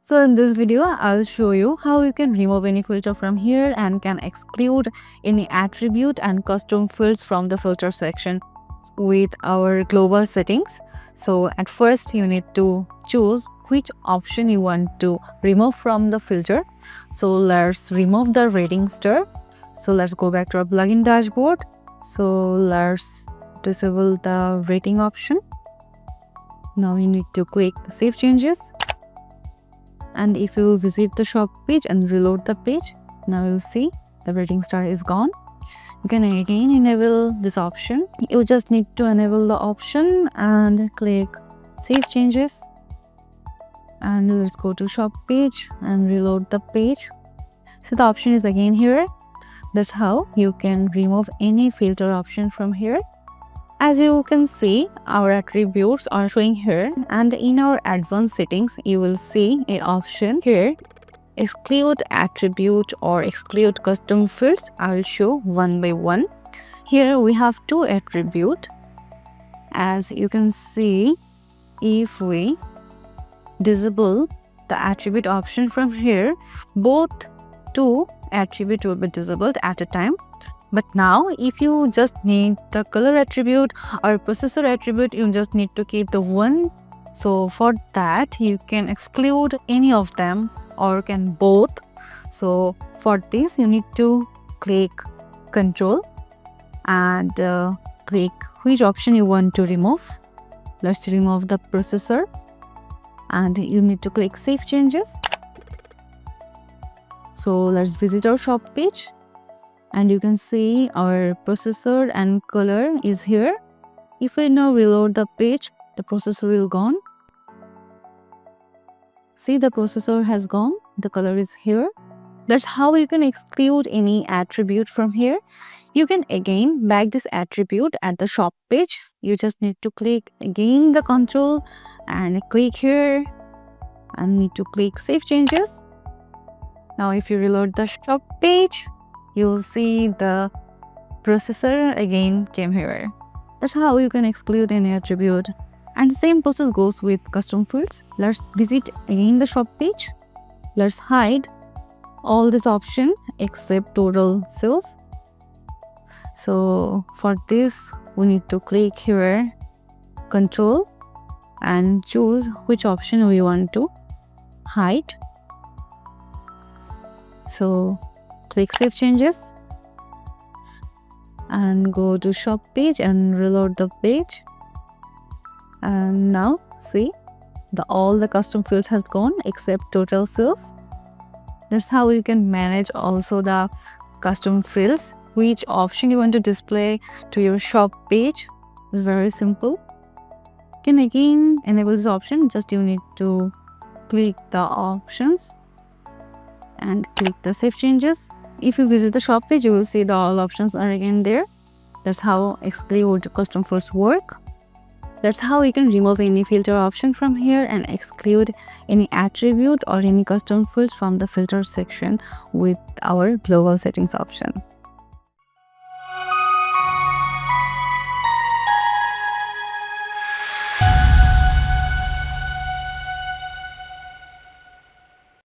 So in this video, I'll show you how you can remove any filter from here and can exclude any attribute and custom fields from the filter section with our global settings. So at first you need to choose which option you want to remove from the filter. So let's remove the rating star. So let's go back to our plugin dashboard. So let's disable the rating option. Now you need to click the save changes. And if you visit the shop page and reload the page, now you'll see the rating star is gone. You can again enable this option. You just need to enable the option and click save changes. And let's go to shop page and reload the page. So the option is again here. That's how you can remove any filter option from here. As you can see, our attributes are showing here, and in our advanced settings you will see a option here, exclude attribute or exclude custom fields. I will show one by one. Here we have two attributes. As you can see, if we disable the attribute option from here, both two attributes will be disabled at a time. But now if you just need the color attribute or processor attribute, you just need to keep the one. So for that you can exclude any of them or can both. So for this you need to click control and click which option you want to remove. Let's remove the processor and you need to click save changes. So let's visit our shop page. And you can see our processor and color is here. If we now reload the page, the processor will gone. See, the processor has gone, the color is here. That's how you can exclude any attribute from here. You can again back this attribute at the shop page. You just need to click again the control and click here and need to click save changes. Now if you reload the shop page, you will see the processor again came here. That's how you can exclude any attribute. And the same process goes with custom fields. Let's visit again the shop page. Let's hide all this option except total sales. So for this we need to click here control and choose which option we want to hide. So click save changes and go to shop page and reload the page. And now see, all the custom fields has gone except total sales. That's how you can manage also the custom fields. Which option you want to display to your shop page is very simple. You can again enable this option. Just you need to click the options and click the save changes. If you visit the shop page, you will see the all options are again there. That's how exclude custom fields work. That's how you can remove any filter option from here and exclude any attribute or any custom fields from the filter section with our global settings option.